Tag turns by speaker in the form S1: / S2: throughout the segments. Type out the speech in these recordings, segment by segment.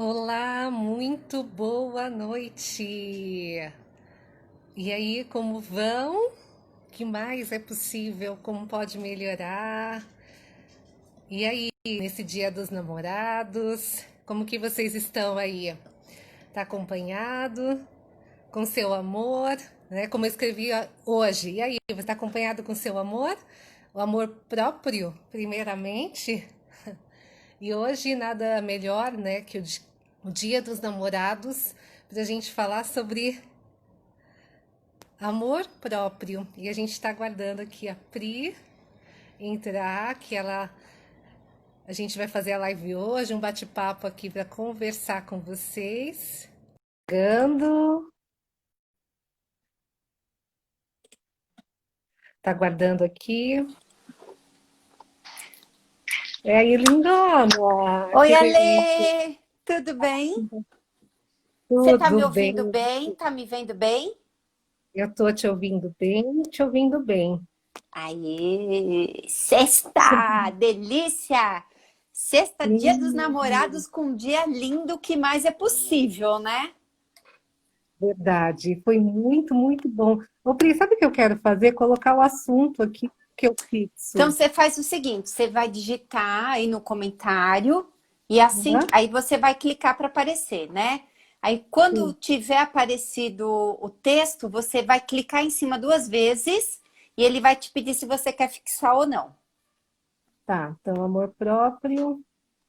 S1: Olá, muito boa noite. E aí, como vão? Que mais é possível? Como pode melhorar? E aí, nesse Dia dos Namorados, como que vocês estão aí? Tá acompanhado com seu amor, né? Como eu escrevi hoje. E aí, você está acompanhado com seu amor? O amor próprio, primeiramente? E hoje nada melhor, né, que o Dia dos Namorados para a gente falar sobre amor próprio. E a gente está aguardando aqui a Pri entrar, a gente vai fazer a live hoje, um bate-papo aqui para conversar com vocês. Chegando, tá aguardando aqui. É aí, lindona,
S2: Oi,
S1: que delícia.
S2: Ale! Tudo bem? Você tá me
S1: Tudo
S2: ouvindo
S1: bem?
S2: bem? Tá me vendo bem?
S1: Eu tô te ouvindo bem, te ouvindo bem.
S2: Aê! Sexta! Delícia! Sexta, dia dos
S1: Sim.
S2: namorados com um dia lindo, o que mais é possível, né?
S1: Verdade, foi muito, muito bom. Ô, Pri, sabe o que eu quero fazer? Colocar o assunto aqui que eu
S2: Então
S1: fixo.
S2: você faz o seguinte, você vai digitar aí no comentário e assim,
S1: Aham,
S2: aí você vai clicar para aparecer, né? Aí quando
S1: sim.
S2: tiver aparecido o texto, você vai clicar em cima duas vezes e ele vai te pedir se você quer fixar ou não.
S1: Tá, então, amor próprio,
S2: É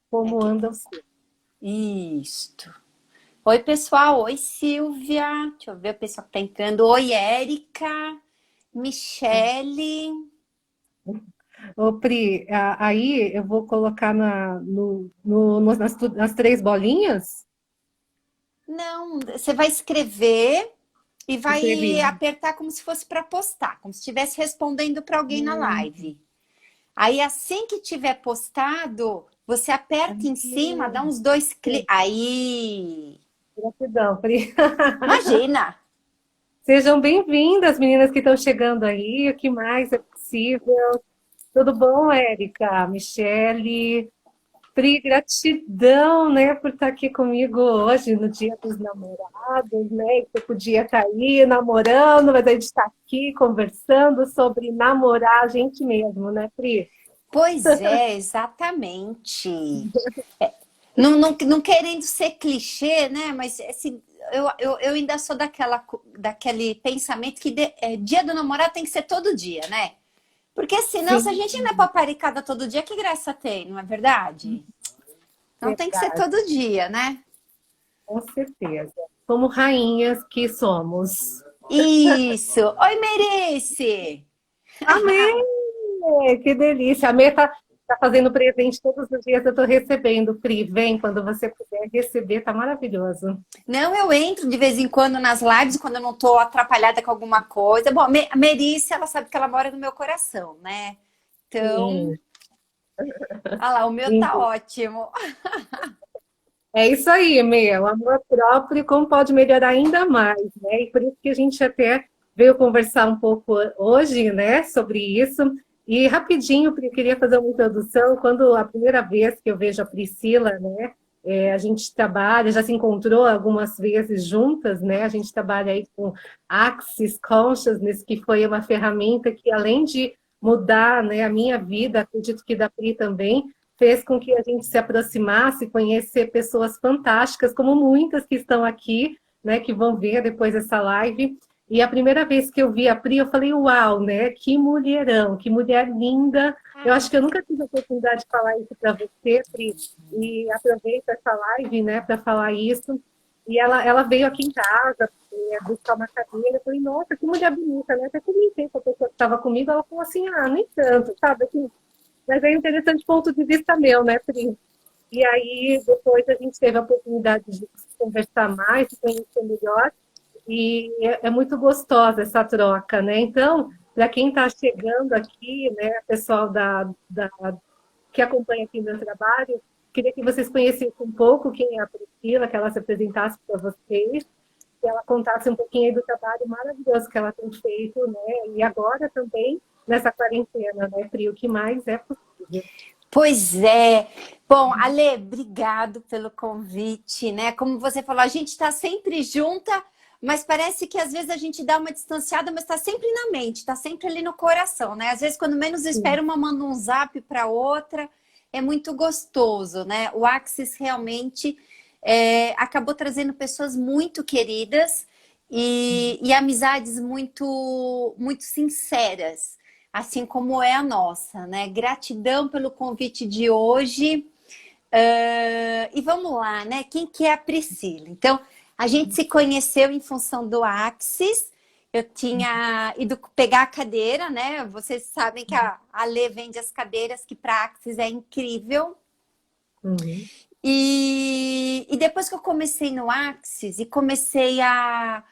S1: como
S2: que
S1: anda o seu?
S2: Isto. Oi, pessoal. Oi, Silvia. Deixa eu ver o pessoal que tá entrando. Oi, Érica. Michele.
S1: Ô, Pri, aí eu vou colocar nas três bolinhas?
S2: Não, você vai escrever e vai
S1: Escrevi.
S2: apertar como se fosse para postar, como se estivesse respondendo para alguém na
S1: Hum,
S2: live. Aí, assim que tiver postado, você aperta em cima, dá uns dois cliques. Aí,
S1: gratidão, Pri.
S2: imagina.
S1: Sejam bem-vindas, meninas que estão chegando aí. O que mais é possível? Tudo bom, Érica? Michele? Pri, gratidão, né, por estar aqui comigo hoje, no Dia dos Namorados, né? Que eu podia estar aí namorando, mas a gente está aqui conversando sobre namorar a gente mesmo, né, Pri?
S2: Pois é, exatamente. Não querendo ser clichê, né? Mas assim, eu ainda sou daquele pensamento que dia do namorado tem que ser todo dia, né? Porque senão, se a
S1: Sim,
S2: gente não é paparicada todo dia, que graça tem, não é verdade? Então tem que ser
S1: verdade,
S2: todo dia, né?
S1: com certeza. Como rainhas que somos.
S2: Isso! Oi, Merice!
S1: Amém! Que delícia! A Mê tá fazendo presente todos os dias, eu estou recebendo. Pri, vem quando você puder receber, tá maravilhoso.
S2: Não, eu entro de vez em quando nas lives, quando eu não tô atrapalhada com alguma coisa. Bom, a Merice, ela sabe que ela mora no meu coração, né? Então,
S1: Sim.
S2: olha lá, o meu tá ótimo.
S1: É isso aí, meu, amor próprio, como pode melhorar ainda mais, né? E por isso que a gente até veio conversar um pouco hoje, né, sobre isso. E rapidinho, porque eu queria fazer uma introdução. Quando a primeira vez que eu vejo a Priscila, né, a gente trabalha, já se encontrou algumas vezes juntas, né? A gente trabalha aí com Axis Consciousness, que foi uma ferramenta que, além de mudar, né, a minha vida, acredito que da Pri também, fez com que a gente se aproximasse, conhecer pessoas fantásticas, como muitas que estão aqui, né, que vão ver depois essa live. E a primeira vez que eu vi a Pri, eu falei, uau, né? Que mulherão, que mulher linda. Eu acho que eu nunca tive a oportunidade de falar isso para você, Pri, e aproveito essa live, né, para falar isso. E ela veio aqui em casa, buscar uma cadeira. Eu falei, nossa, que mulher bonita, né? Até comentei com a pessoa que estava comigo, ela falou assim, ah, nem tanto, sabe? Assim, mas é interessante ponto de vista meu, né, Pri? E aí, depois a gente teve a oportunidade de conversar mais, de conhecer melhor, e é muito gostosa essa troca, né? Então, para quem está chegando aqui, né, pessoal que acompanha aqui meu trabalho, queria que vocês conhecessem um pouco quem é a Priscila, que ela se apresentasse para vocês, que ela contasse um pouquinho aí do trabalho maravilhoso que ela tem feito, né? E agora também nessa quarentena, né, Pri? O que mais é possível.
S2: Pois é. Bom, Ale, obrigado pelo convite, né? Como você falou, a gente está sempre junta, mas parece que às vezes a gente dá uma distanciada, mas está sempre na mente, está sempre ali no coração, né? Às vezes, quando menos espera, uma manda um zap para outra, é muito gostoso, né? O Axis realmente acabou trazendo pessoas muito queridas e amizades muito sinceras, assim como é a nossa, né? Gratidão pelo convite de hoje. E vamos lá, né? Quem que é a Priscila? Então, a gente se conheceu em função do Axis. Eu tinha ido pegar a cadeira, né? Vocês sabem que a Lê vende as cadeiras, que para Axis é incrível.
S1: Uhum.
S2: E depois que eu comecei no Axis e comecei a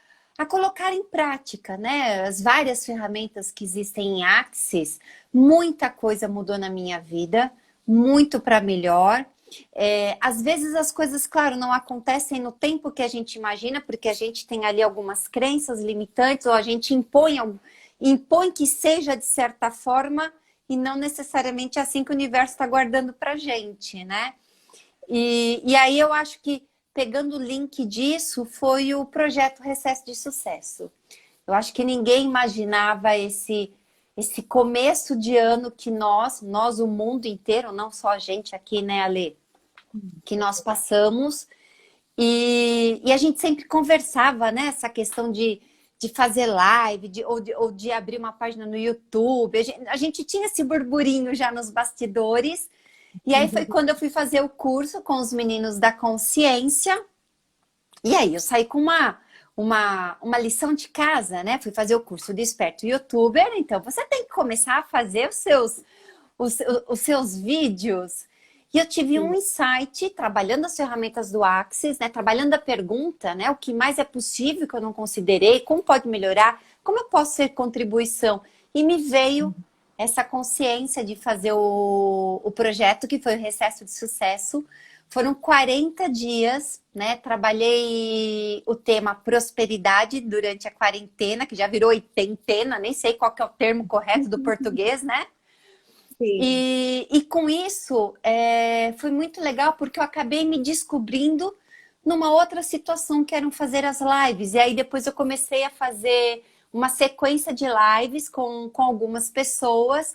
S2: colocar em prática, né, as várias ferramentas que existem em Axis, muita coisa mudou na minha vida, muito para melhor. Às vezes as coisas, claro, não acontecem no tempo que a gente imagina, porque a gente tem ali algumas crenças limitantes, ou a gente impõe que seja de certa forma, e não necessariamente assim que o universo está guardando para a gente, né? E aí eu acho que, pegando o link disso, foi o projeto Recesso de Sucesso. Eu acho que ninguém imaginava esse começo de ano que nós, o mundo inteiro, não só a gente aqui, né, Ale, que nós passamos. E a gente sempre conversava, né, essa questão de fazer live, ou de abrir uma página no YouTube. A gente tinha esse burburinho já nos bastidores. E aí foi quando eu fui fazer o curso com os meninos da consciência. E aí eu saí com uma lição de casa, né? Fui fazer o curso de Esperto Youtuber. Então você tem que começar a fazer os seus vídeos. E eu tive um insight trabalhando as ferramentas do Axis, né? Trabalhando a pergunta, né? O que mais é possível que eu não considerei, como pode melhorar, como eu posso ser contribuição. E me veio essa consciência de fazer o projeto, que foi o Recesso de Sucesso. Foram 40 dias, né? Trabalhei o tema prosperidade durante a quarentena, que já virou oitentena, nem sei qual que é o termo correto do português, né?
S1: Sim.
S2: E com isso, foi muito legal, porque eu acabei me descobrindo numa outra situação, que eram fazer as lives. E aí depois eu comecei a fazer uma sequência de lives com algumas pessoas,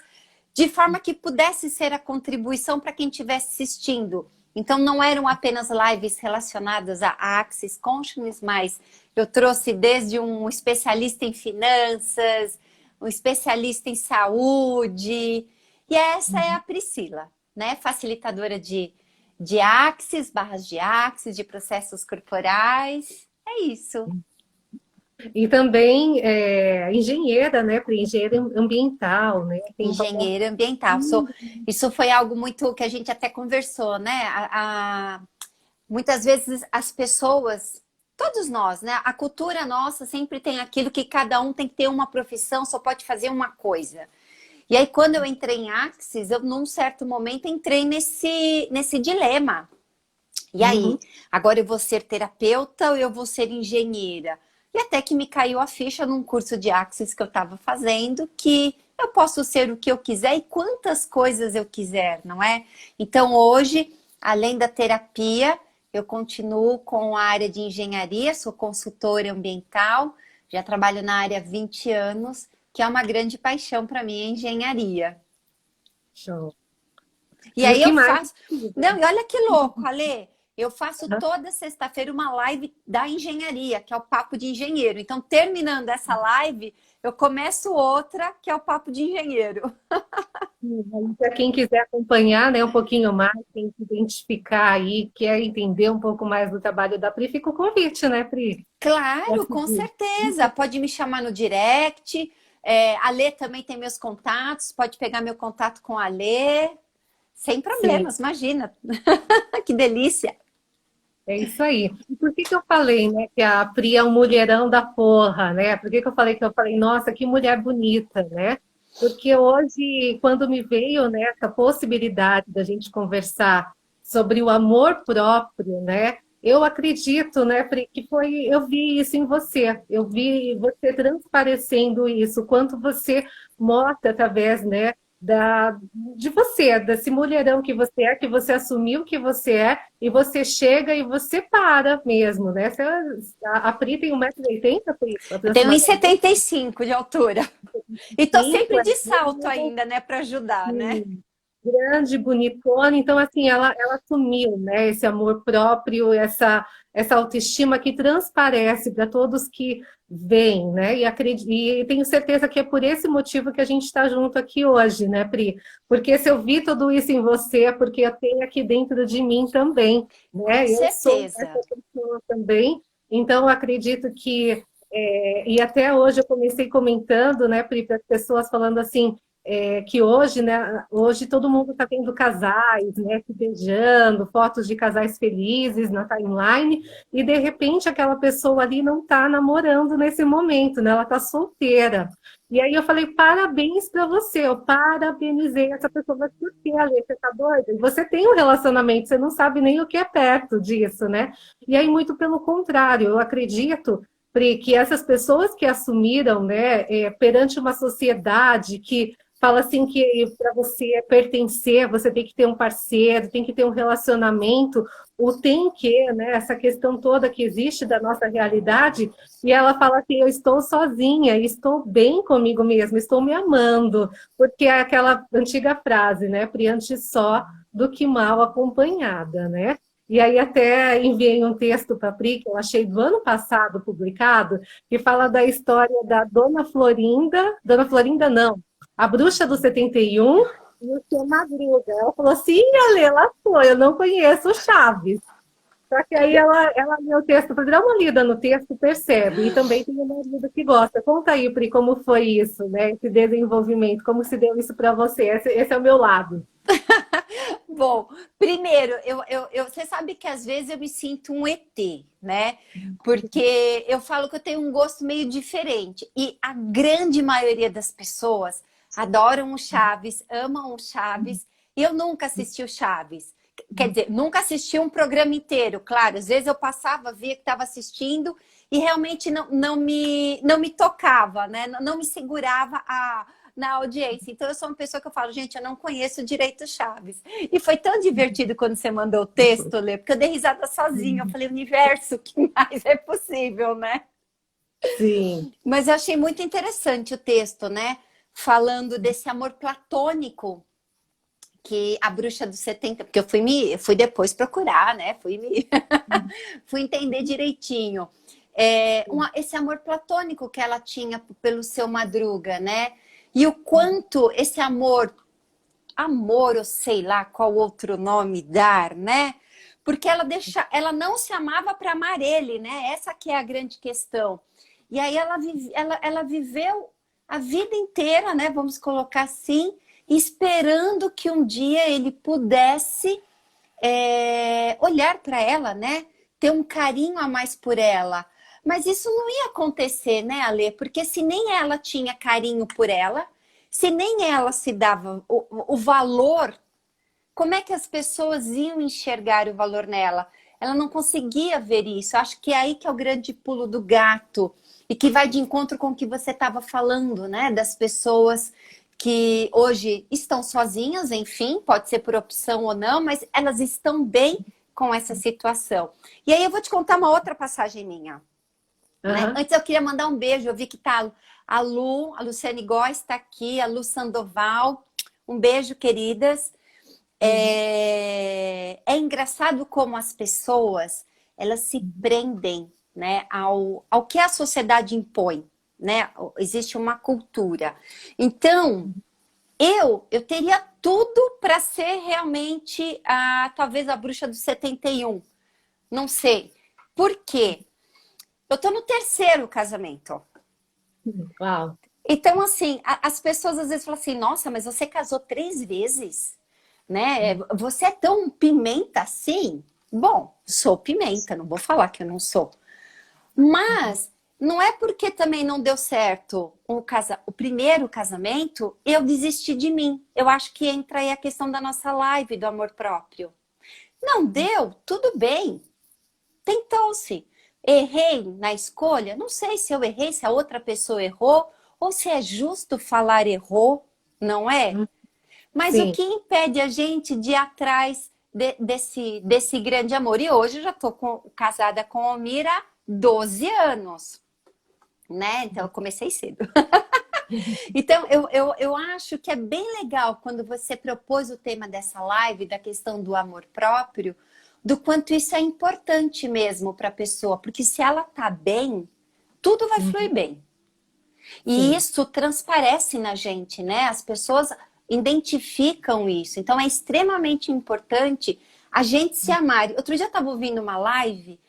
S2: de forma que pudesse ser a contribuição para quem estivesse assistindo. Então não eram apenas lives relacionadas a Axis Consciousness, mas eu trouxe desde um especialista em finanças, um especialista em saúde. E essa é a Priscila, né? Facilitadora de Axis, barras de Axis, de processos corporais. É isso.
S1: E também engenheira, né? Para engenheira ambiental, né? Tem um papel.
S2: Engenheira ambiental. Isso foi algo muito que a gente até conversou, né? Muitas vezes as pessoas, todos nós, né? A cultura nossa sempre tem aquilo que cada um tem que ter uma profissão, só pode fazer uma coisa. E aí, quando eu entrei em Axis, eu, num certo momento, entrei nesse dilema. E aí, agora eu vou ser terapeuta ou eu vou ser engenheira? E até que me caiu a ficha num curso de Axis que eu estava fazendo, que eu posso ser o que eu quiser e quantas coisas eu quiser, não é? Então, hoje, além da terapia, eu continuo com a área de engenharia, sou consultora ambiental, já trabalho na área há 20 anos, que é uma grande paixão para mim, a engenharia.
S1: Show.
S2: E
S1: E o
S2: aí
S1: que
S2: eu
S1: mais?
S2: faço... Não, e olha que louco, Ale. Eu faço toda sexta-feira uma live da engenharia, que é o Papo de Engenheiro. Então, terminando essa live, eu começo outra, que é o Papo de Engenheiro.
S1: Para quem quiser acompanhar, né, um pouquinho mais, quem se identificar aí, quer entender um pouco mais do trabalho da Pri, fica o convite, né, Pri? Pra
S2: Claro, com
S1: seguir.
S2: certeza. Pode me chamar no direct. A Lê também tem meus contatos. Pode pegar meu contato com a Lê. Sem
S1: Sim.
S2: problemas, imagina. Que delícia.
S1: É isso aí. E por que que eu falei, né, que a Pri é um mulherão da porra, né? Por que que eu falei, nossa, que mulher bonita, né? Porque hoje, quando me veio, né, essa possibilidade da gente conversar sobre o amor próprio, né? Eu acredito, né, Pri, que eu vi isso em você. Eu vi você transparecendo isso, quanto você mostra através, né, de você, desse mulherão que você assumiu que você é, e você chega e você para mesmo, né? A Pri tem 1,80 m, Pri,
S2: Eu tenho
S1: aproximadamente.
S2: 1,75 de altura. E tô
S1: Cinco,
S2: sempre de salto ainda, né, para ajudar, né?
S1: grande, bonitona. Então, assim, ela assumiu, né, esse amor próprio, essa autoestima que transparece para todos que veem, né? E tenho certeza que é por esse motivo que a gente está junto aqui hoje, né, Pri? Porque se eu vi tudo isso em você, é porque eu tenho aqui dentro de mim também,
S2: Com
S1: né? Eu sou
S2: certeza.
S1: essa pessoa também. Então, eu acredito que e até hoje eu comecei comentando, né, Pri, para as pessoas falando assim, que hoje, né, hoje todo mundo está vendo casais, né, se beijando, fotos de casais felizes na timeline, e de repente aquela pessoa ali não está namorando nesse momento, né, ela está solteira. E aí eu falei, parabéns para você, eu parabenizei essa pessoa, mas por que, Ale, você tá doida? E você tem um relacionamento, você não sabe nem o que é perto disso, né? E aí, muito pelo contrário, eu acredito, Pri, que essas pessoas que assumiram, né, perante uma sociedade que fala assim que para você pertencer, você tem que ter um parceiro, tem que ter um relacionamento, o tem que, né, essa questão toda que existe da nossa realidade, e ela fala assim, eu estou sozinha, estou bem comigo mesma, estou me amando, porque é aquela antiga frase, né, Pri, antes só do que mal acompanhada, né? E aí até enviei um texto para a Pri, que eu achei do ano passado publicado, que fala da história da Dona Florinda não, a Bruxa do 71 e o seu Madruga. Ela falou assim, Ale, lá foi, eu não conheço o Chaves. Só que aí ela leu o texto, para dar uma lida no texto, percebe. E também tem uma marido que gosta. Conta aí, Pri, como foi isso, né? Esse desenvolvimento, como se deu isso para você. Esse é o meu lado.
S2: Bom, primeiro, você sabe que às vezes eu me sinto um ET, né? Porque eu falo que eu tenho um gosto meio diferente. E a grande maioria das pessoas adoram o Chaves, amam o Chaves. E eu nunca assisti o Chaves. Quer dizer, nunca assisti um programa inteiro, claro. Às vezes eu passava, via que estava assistindo e realmente não me tocava, né? Não me segurava na audiência. Então, eu sou uma pessoa que eu falo, gente, eu não conheço direito Chaves. E foi tão divertido quando você mandou o texto, Lê, porque eu dei risada sozinha. Eu falei, universo, o que mais é possível, né?
S1: Sim.
S2: Mas eu achei muito interessante o texto, né? Falando desse amor platônico que a bruxa dos 70, porque eu fui depois procurar, né? Fui entender direitinho. Esse amor platônico que ela tinha pelo seu Madruga, né? E o quanto esse amor, ou sei lá qual outro nome dar, né? Porque ela não se amava para amar ele, né? Essa que é a grande questão. E aí ela viveu a vida inteira, né? Vamos colocar assim, esperando que um dia ele pudesse olhar para ela, né? Ter um carinho a mais por ela. Mas isso não ia acontecer, né, Ale? Porque se nem ela tinha carinho por ela, se nem ela se dava o valor, como é que as pessoas iam enxergar o valor nela? Ela não conseguia ver isso. Acho que é aí que é o grande pulo do gato. E que vai de encontro com o que você estava falando, né? Das pessoas que hoje estão sozinhas, enfim, pode ser por opção ou não, mas elas estão bem com essa situação. E aí eu vou te contar uma outra passagem minha. Né?
S1: Uhum.
S2: Antes eu queria mandar um beijo, eu vi que tá a Luciane Góes está aqui, a Lu Sandoval. Um beijo, queridas. É engraçado como as pessoas elas se prendem, né, ao que a sociedade impõe, né? Existe uma cultura. Então, eu teria tudo para ser realmente talvez a bruxa do 71. Não sei. Por quê? Eu tô no terceiro casamento.
S1: Uau.
S2: Então, assim, as pessoas às vezes falam assim, nossa, mas você casou 3 vezes? Né? Você é tão pimenta assim? Bom, sou pimenta, não vou falar que eu não sou. Mas não é porque também não deu certo o primeiro casamento, eu desisti de mim. Eu acho que entra aí a questão da nossa live do amor próprio. Não deu? Tudo bem. Tentou-se. Errei na escolha? Não sei se eu errei, se a outra pessoa errou, ou se é justo falar errou, não é? Mas o
S1: sim,
S2: que impede a gente de ir atrás desse grande amor? E hoje eu já estou casada com a Mira há 12 anos, né? Então eu comecei cedo. Então eu acho que é bem legal quando você propôs o tema dessa live, da questão do amor próprio, do quanto isso é importante mesmo para a pessoa, porque se ela tá bem, tudo vai
S1: uhum,
S2: fluir bem. E
S1: sim,
S2: isso transparece na gente, né? As pessoas identificam isso. Então é extremamente importante a gente se amar. Outro dia eu estava ouvindo uma live,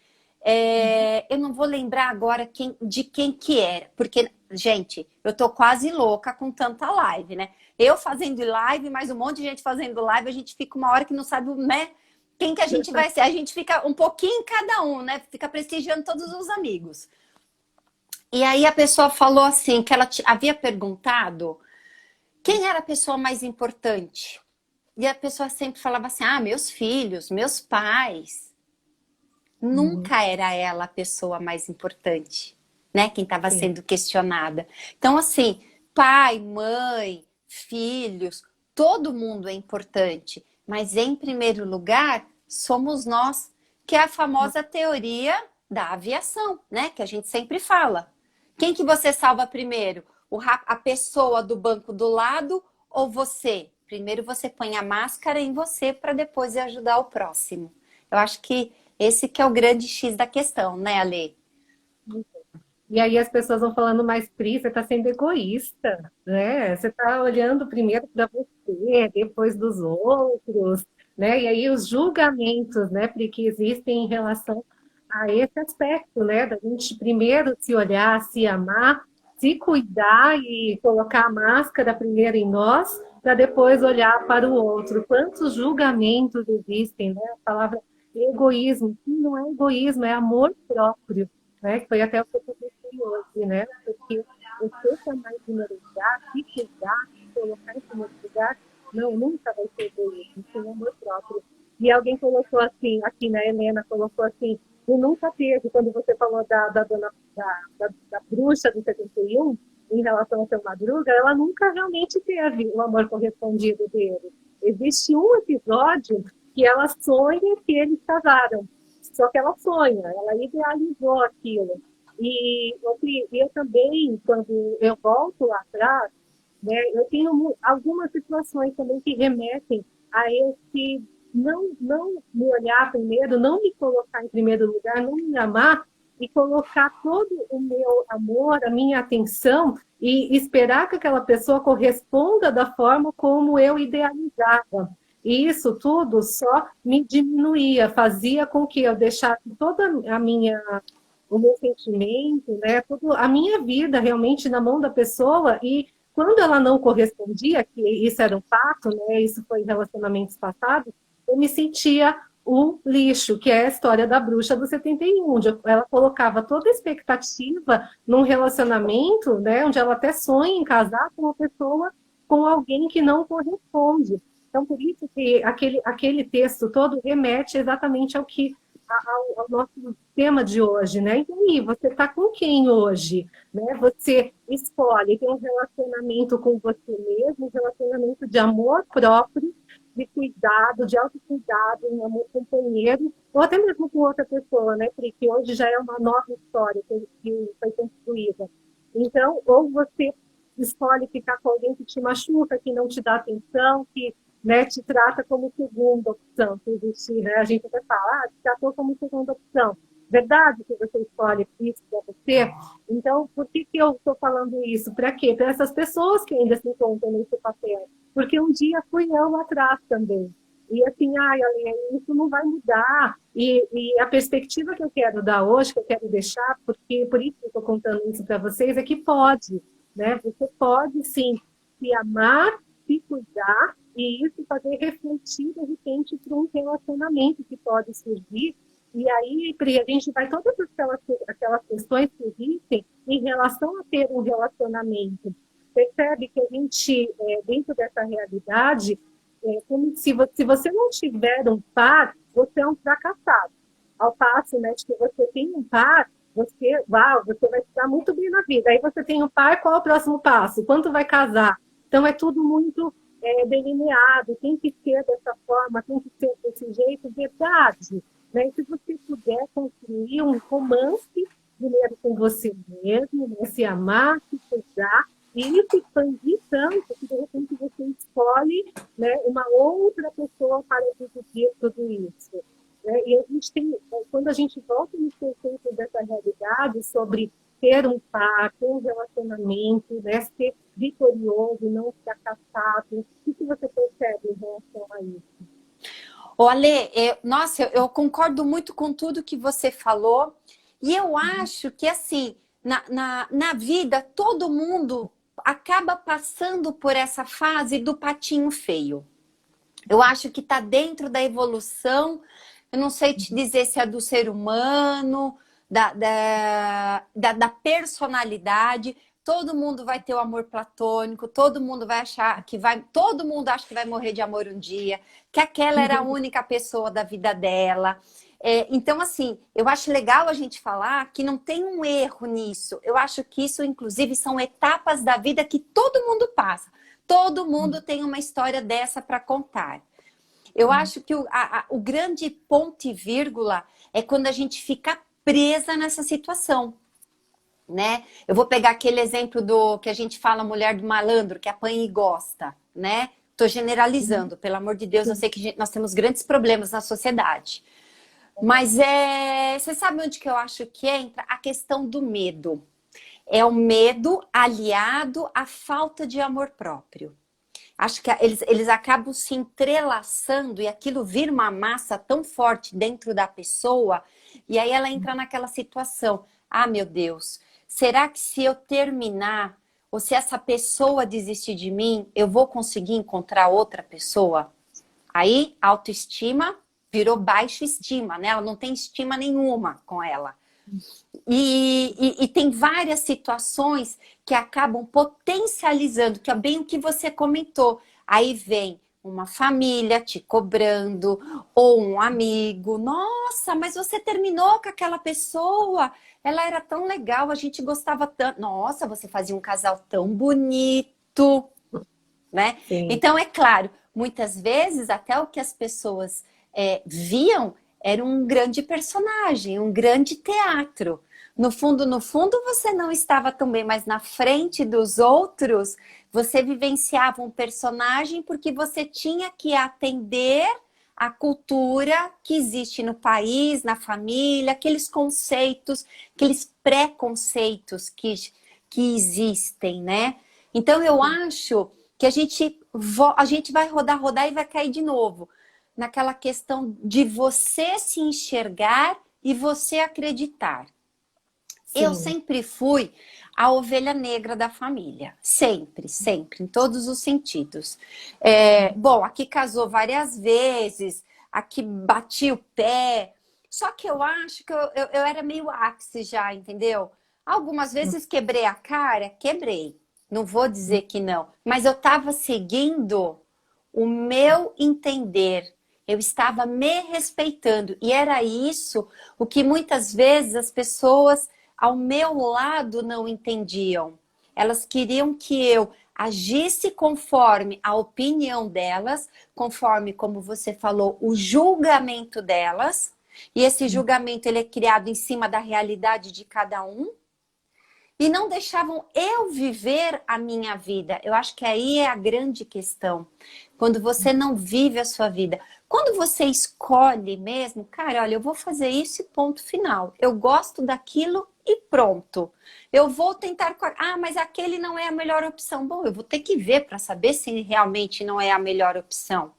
S1: uhum,
S2: eu não vou lembrar agora de quem que era, porque, gente, eu tô quase louca com tanta live, né? Eu fazendo live, mais um monte de gente fazendo live, a gente fica uma hora que não sabe, né? Quem que a gente vai ser? A gente fica um pouquinho em cada um, né? Fica prestigiando todos os amigos. E aí a pessoa falou assim, que ela havia perguntado quem era a pessoa mais importante. E a pessoa sempre falava assim, ah, meus filhos, meus pais.
S1: uhum,
S2: Nunca era ela a pessoa mais importante, né? Quem estava
S1: sim,
S2: sendo questionada. Então, assim, pai, mãe, filhos, todo mundo é importante. Mas, em primeiro lugar, somos nós, que é a famosa teoria da aviação, né? Que a gente sempre fala. Quem que você salva primeiro? A pessoa do banco do lado ou você? Primeiro você põe a máscara em você para depois ajudar o próximo. Eu acho que esse que é o grande X da questão, né, Ale?
S1: e aí as pessoas vão falando, mas Pri, você está sendo egoísta, né? Você está olhando primeiro para você, depois dos outros, né? E aí os julgamentos, né, Pri, que existem em relação a esse aspecto, né? Da gente primeiro se olhar, se amar, se cuidar e colocar a máscara primeiro em nós, para depois olhar para o outro. Quantos julgamentos existem, né? A palavra egoísmo, que não é egoísmo, é amor próprio, né? Que foi até o que eu comecei hoje, né? Porque você está mais em primeiro lugar, se cuidar, se colocar em primeiro lugar, não, nunca vai ser egoísmo, sim amor próprio. E alguém colocou assim, aqui na Helena colocou assim, e nunca teve, quando você falou da bruxa do 71, em relação ao seu Madruga, ela nunca realmente teve o amor correspondido dele. Existe um episódio que ela sonha que eles casaram. Só que ela sonha, ela idealizou aquilo. Eu também, quando eu volto lá atrás, né, eu tenho algumas situações também que remetem a esse não me olhar primeiro, não me colocar em primeiro lugar, não me amar e colocar todo o meu amor, a minha atenção e esperar que aquela pessoa corresponda da forma como eu idealizava. E isso tudo só me diminuía, fazia com que eu deixasse toda a minha o meu sentimento, né, tudo, a minha vida realmente na mão da pessoa e quando ela não correspondia, que isso era um fato, né, isso foi em relacionamentos passados, eu me sentia o lixo, que é a história da bruxa do 71, onde ela colocava toda a expectativa num relacionamento, né, onde ela até sonha em casar com uma pessoa, com alguém que não corresponde. Então, por isso que aquele texto todo remete exatamente ao nosso tema de hoje, né? Então, aí, você está com quem hoje? Né? Você escolhe ter um relacionamento com você mesmo, um relacionamento de amor próprio, de cuidado, de autocuidado, um amor companheiro, ou até mesmo com outra pessoa, né, Pri? Que hoje já é uma nova história que foi construída. Então, ou você escolhe ficar com alguém que te machuca, que não te dá atenção, que, né, te trata como segunda opção, se existir, né? A gente até fala, te tratou como segunda opção. Verdade que você escolhe isso para você? Então, por que eu estou falando isso? Para quê? Para essas pessoas que ainda se encontram nesse papel. Porque um dia fui eu lá atrás também. E assim, ai, isso não vai mudar. E a perspectiva que eu quero dar hoje, que eu quero deixar, porque por isso que eu estou contando isso para vocês, é que pode, né? Você pode sim se amar, se cuidar, e isso fazer refletir, de repente, para um relacionamento que pode surgir. E aí, Pri, a gente vai todas aquelas questões que existem em relação a ter um relacionamento. Percebe que a gente, dentro dessa realidade, como se você não tiver um par, você é um fracassado. Ao passo, né, de que você tem um par, você vai se dar muito bem na vida. Aí você tem um par, qual é o próximo passo? Quanto vai casar? Então é tudo muito delineado, tem que ser dessa forma, tem que ser desse jeito, verdade. Né? Se você puder construir um romance primeiro com você mesmo, né? Se amar, se cuidar, e se expandir tanto que de repente você escolhe, né, uma outra pessoa para dividir tudo isso. Né? E a gente tem, quando a gente volta nos conceitos dessa realidade sobre ter um par, ter um relacionamento, né, ser vitorioso, não fracassado, o que você percebe em relação a isso?
S2: Ô, Ale, nossa, eu concordo muito com tudo que você falou. E eu acho que, assim, na vida, todo mundo acaba passando por essa fase do patinho feio. Eu acho que está dentro da evolução. Eu não sei te dizer se é do ser humano, da personalidade. Todo mundo vai ter o amor platônico, todo mundo vai achar que vai, todo mundo acha que vai morrer de amor um dia, que aquela era a única pessoa da vida dela. Então, assim, eu acho legal a gente falar que não tem um erro nisso. Eu acho que isso, inclusive, são etapas da vida que todo mundo passa. Todo mundo tem uma história dessa para contar. Eu acho que o grande ponto e vírgula é quando a gente fica presa nessa situação, né? Eu vou pegar aquele exemplo do que a gente fala mulher do malandro, que apanha e gosta, né? Tô generalizando, pelo amor de Deus, eu sei que nós temos grandes problemas na sociedade. Mas você sabe onde que eu acho que entra? A questão do medo. É o medo aliado à falta de amor próprio. Acho que eles acabam se entrelaçando e aquilo vira uma massa tão forte dentro da pessoa, e aí ela entra naquela situação. Ah, meu Deus, será que se eu terminar, ou se essa pessoa desistir de mim, eu vou conseguir encontrar outra pessoa? Aí, autoestima virou baixa estima, né? Ela não tem estima nenhuma com ela. E tem várias situações que acabam potencializando, que é bem o que você comentou. Aí vem uma família te cobrando, ou um amigo. Nossa, mas você terminou com aquela pessoa, ela era tão legal, a gente gostava tanto. Nossa, você fazia um casal tão bonito, né?
S1: Sim.
S2: Então, é claro, muitas vezes até o que as pessoas viam era um grande personagem, um grande teatro. No fundo, você não estava tão bem, mas na frente dos outros, você vivenciava um personagem porque você tinha que atender a cultura que existe no país, na família, aqueles conceitos, aqueles preconceitos que existem, né? Então, eu acho que a gente vai rodar, rodar e vai cair de novo naquela questão de você se enxergar e você acreditar. Eu
S1: Sim.
S2: sempre fui a ovelha negra da família. Sempre, sempre, em todos os sentidos. Bom, aqui casou várias vezes, aqui bati o pé. Só que eu acho que eu era meio axis já, entendeu? Algumas vezes quebrei a cara, quebrei. Não vou dizer que não. Mas eu estava seguindo o meu entender. Eu estava me respeitando. E era isso o que muitas vezes as pessoas ao meu lado não entendiam. Elas queriam que eu agisse conforme a opinião delas, conforme, como você falou, o julgamento delas. E esse julgamento ele é criado em cima da realidade de cada um. E não deixavam eu viver a minha vida. Eu acho que aí é a grande questão. Quando você não vive a sua vida. Quando você escolhe mesmo, cara, olha, eu vou fazer isso e ponto final. Eu gosto daquilo e pronto. Eu vou tentar... Ah, mas aquele não é a melhor opção. Bom, eu vou ter que ver para saber se realmente não é a melhor opção.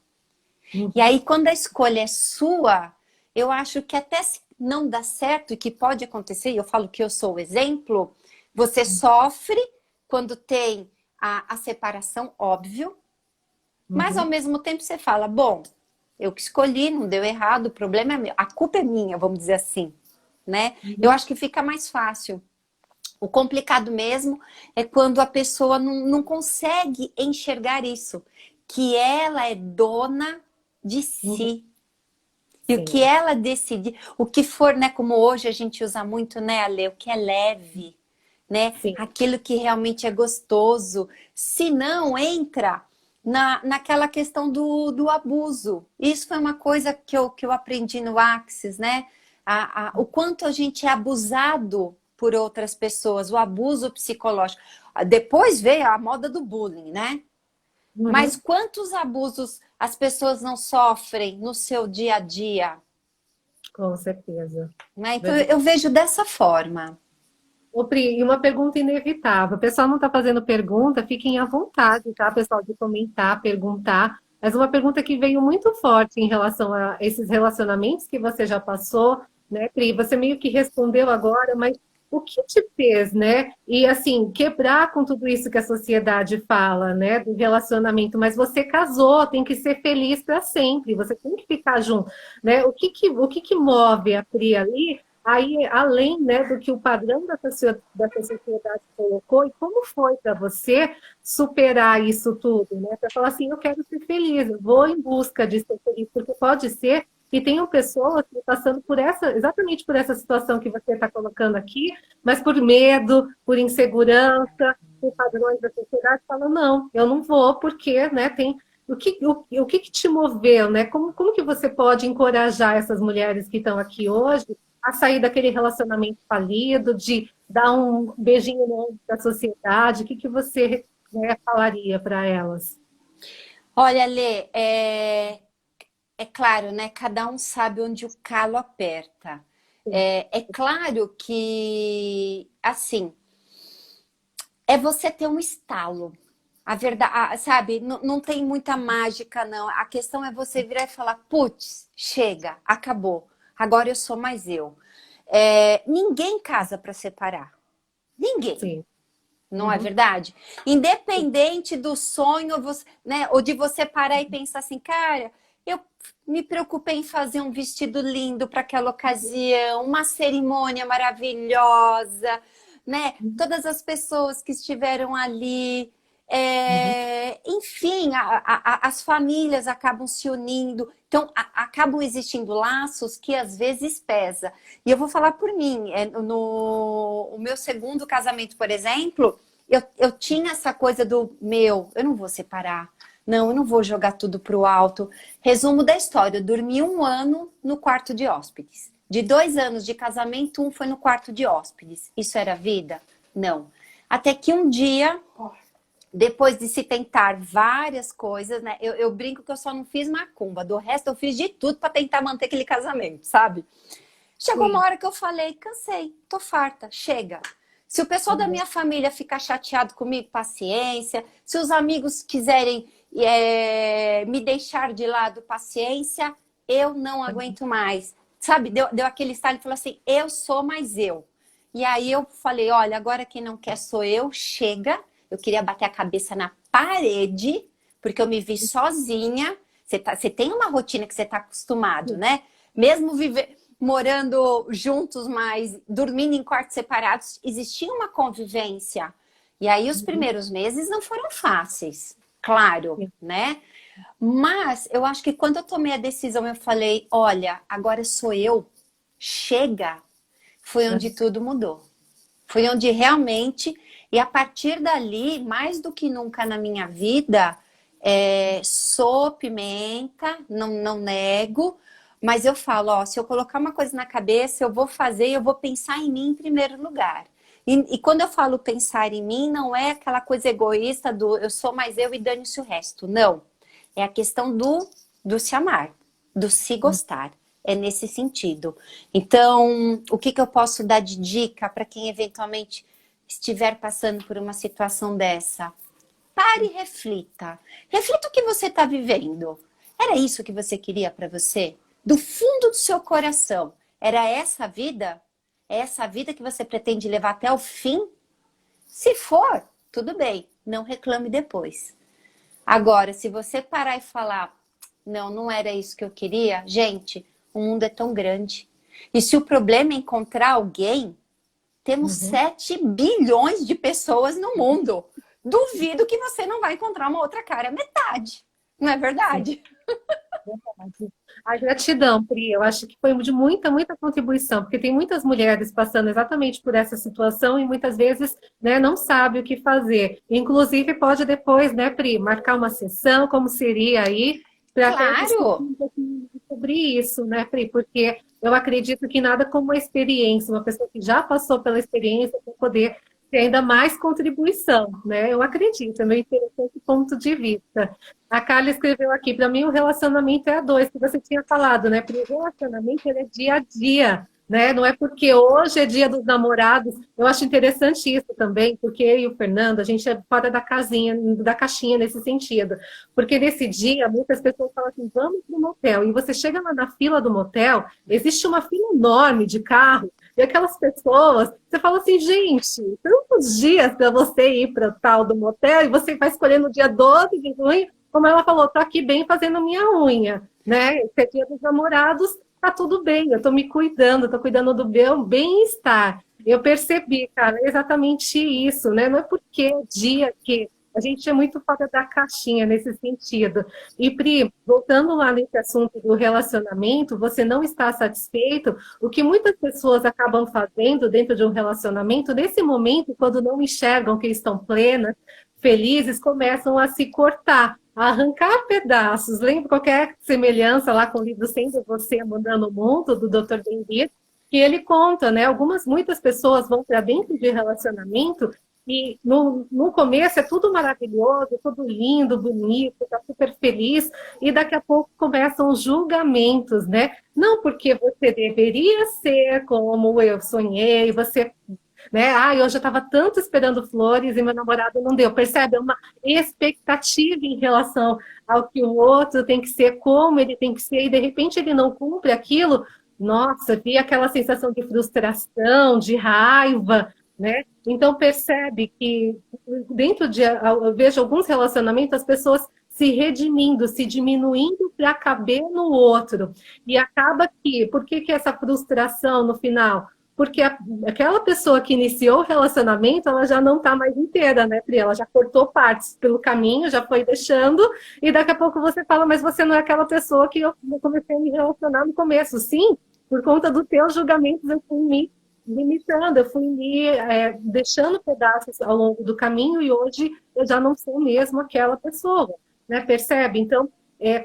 S2: E aí, quando a escolha é sua, eu acho que até se não dá certo, e que pode acontecer, e eu falo que eu sou o exemplo, você sofre quando tem a separação, óbvio, mas ao mesmo tempo você fala, bom, eu que escolhi, não deu errado, o problema é meu, a culpa é minha, vamos dizer assim, né? Eu acho que fica mais fácil. O complicado mesmo é quando a pessoa não consegue enxergar isso, que ela é dona de si. E o que
S1: Sim.
S2: ela decidir, o que for, né, como hoje a gente usa muito, né, Ale, o que é leve, né,
S1: Sim.
S2: aquilo que realmente é gostoso, se não entra naquela questão do abuso. Isso foi uma coisa que eu aprendi no Axis, né? O quanto a gente é abusado por outras pessoas, o abuso psicológico. Depois veio a moda do bullying, né? Mas
S1: Uhum,
S2: quantos abusos as pessoas não sofrem no seu dia a dia?
S1: com certeza.
S2: Né? Então
S1: Verdade.
S2: eu vejo dessa forma.
S1: Ô, Pri, e uma pergunta inevitável. O pessoal não está fazendo pergunta, fiquem à vontade, tá, pessoal, de comentar, perguntar. Mas uma pergunta que veio muito forte em relação a esses relacionamentos que você já passou, né, Pri? Você meio que respondeu agora, mas o que te fez, né? E assim, quebrar com tudo isso que a sociedade fala, né, do relacionamento, mas você casou, tem que ser feliz para sempre, você tem que ficar junto, né? O que que move a Pri ali? Aí, além, né, do que o padrão dessa sociedade colocou, e como foi para você superar isso tudo, né? Para falar assim, eu quero ser feliz, eu vou em busca de ser feliz, porque pode ser que tenham pessoas que passando por exatamente por essa situação que você está colocando aqui, mas por medo, por insegurança, por padrões da sociedade, falam, não, eu não vou, porque, né, tem o que te moveu, né? Como que você pode encorajar essas mulheres que estão aqui hoje a sair daquele relacionamento falido, de dar um beijinho no ombro da sociedade? O que você, né, falaria para elas?
S2: Olha, Lê, é claro, né? Cada um sabe onde o calo aperta. É claro que, assim, é você ter um estalo. A verdade, sabe, não tem muita mágica, não. A questão é você virar e falar, putz, chega, acabou. Agora eu sou mais eu. Ninguém casa para separar. Ninguém.
S1: Sim.
S2: Não é
S1: Uhum.
S2: verdade? Independente do sonho, né, ou de você parar e pensar assim, cara, eu me preocupei em fazer um vestido lindo para aquela ocasião, uma cerimônia maravilhosa, né? Todas as pessoas que estiveram ali,
S1: Uhum.
S2: enfim, as famílias acabam se unindo, então acabam existindo laços que às vezes pesa. E eu vou falar por mim, no o meu segundo casamento, por exemplo, eu tinha essa coisa eu não vou separar, não, eu não vou jogar tudo pro alto. Resumo da história, eu dormi 1 ano no quarto de hóspedes. De 2 anos de casamento, um foi no quarto de hóspedes. Isso era vida? Não. Até que um dia, depois de se tentar várias coisas, né? Eu brinco que eu só não fiz macumba, do resto eu fiz de tudo para tentar manter aquele casamento, sabe? Chegou uma
S1: Sim.
S2: hora que eu falei, cansei, tô farta, chega. Se o pessoal da
S1: Uhum.
S2: minha família ficar chateado comigo, paciência. Se os amigos quiserem me deixar de lado, paciência. Eu não aguento mais. Sabe, deu aquele estalo e falou assim, eu sou mais eu. E aí eu falei, olha, agora quem não quer sou eu, chega. Eu queria bater a cabeça na parede, porque eu me vi sozinha. Você tem uma rotina que você está acostumado, né? Mesmo morando juntos, mas dormindo em quartos separados, existia uma convivência. E aí os
S1: Uhum.
S2: primeiros meses não foram fáceis, claro,
S1: Sim.
S2: né? Mas eu acho que quando eu tomei a decisão, eu falei, olha, agora sou eu, chega, foi onde tudo mudou. Foi onde realmente, e a partir dali, mais do que nunca na minha vida, sou pimenta, não nego, mas eu falo, ó, se eu colocar uma coisa na cabeça, eu vou fazer e eu vou pensar em mim em primeiro lugar. E quando eu falo pensar em mim, não é aquela coisa egoísta do eu sou mais eu e dane-se o resto. Não. É a questão do se amar, do se gostar. É nesse sentido. Então, o que eu posso dar de dica para quem eventualmente estiver passando por uma situação dessa? Pare e reflita. Reflita o que você está vivendo. Era isso que você queria para você? Do fundo do seu coração. Era essa a vida? É essa a vida que você pretende levar até o fim? Se for, tudo bem. Não reclame depois. Agora, se você parar e falar, não, não era isso que eu queria, gente, o mundo é tão grande. E se o problema é encontrar alguém, temos
S1: Uhum.
S2: 7 bilhões de pessoas no mundo. Duvido que você não vai encontrar uma outra cara metade. Não é
S1: Sim.
S2: verdade?
S1: A gratidão, Pri, eu acho que foi de muita, muita contribuição, porque tem muitas mulheres passando exatamente por essa situação e muitas vezes, né, não sabe o que fazer. Inclusive, pode depois, né, Pri, marcar uma sessão, como seria aí, para até discutir
S2: Claro!
S1: um pouquinho sobre isso, né, Pri? Porque eu acredito que nada como uma experiência, uma pessoa que já passou pela experiência para poder ter ainda mais contribuição, né? Eu acredito, é meu interessante ponto de vista. A Carla escreveu aqui, para mim o relacionamento é a dois, que você tinha falado, né? Porque o relacionamento ele é dia a dia, né? Não é porque hoje é dia dos namorados. Eu acho interessante isso também, porque eu e o Fernando, a gente é fora da casinha, da caixinha nesse sentido. Porque nesse dia, muitas pessoas falam assim, vamos para o motel. E você chega lá na fila do motel, existe uma fila enorme de carro, e aquelas pessoas, você fala assim, gente, tantos dias para você ir para o tal do motel, e você vai escolher no dia 12 de junho, como ela falou, tô aqui bem fazendo minha unha, né? Esse é dia dos namorados, tá tudo bem, eu tô me cuidando, tô cuidando do meu bem-estar. Eu percebi, cara, exatamente isso, né? Não é porque é dia que a gente é muito fora da caixinha nesse sentido. E, Pri, voltando lá nesse assunto do relacionamento, você não está satisfeito, o que muitas pessoas acabam fazendo dentro de um relacionamento, nesse momento, quando não enxergam que estão plenas, felizes, começam a se cortar, a arrancar pedaços. Lembra qualquer semelhança lá com o livro Sendo Você Mandando o Mundo, do Dr. Ben-Dir, que ele conta, né? Muitas pessoas vão para dentro de relacionamento e no começo é tudo maravilhoso, tudo lindo, bonito, está super feliz, e daqui a pouco começam os julgamentos, né? Não porque você deveria ser como eu sonhei, você, né? Ah, eu já estava tanto esperando flores e meu namorado não deu. Percebe? É uma expectativa em relação ao que o outro tem que ser, como ele tem que ser, e de repente ele não cumpre aquilo. Nossa, vi aquela sensação de frustração, de raiva, né? Então percebe que dentro de, eu vejo alguns relacionamentos, as pessoas se redimindo, se diminuindo para caber no outro. E acaba que, por que essa frustração no final? Porque aquela pessoa que iniciou o relacionamento, ela já não está mais inteira, né, Pri? Ela já cortou partes pelo caminho, já foi deixando, e daqui a pouco você fala, mas você não é aquela pessoa que eu comecei a me relacionar no começo. Sim, por conta dos teus julgamentos, eu fui me limitando, eu fui me deixando pedaços ao longo do caminho, e hoje eu já não sou mesmo aquela pessoa, né? Percebe? Então,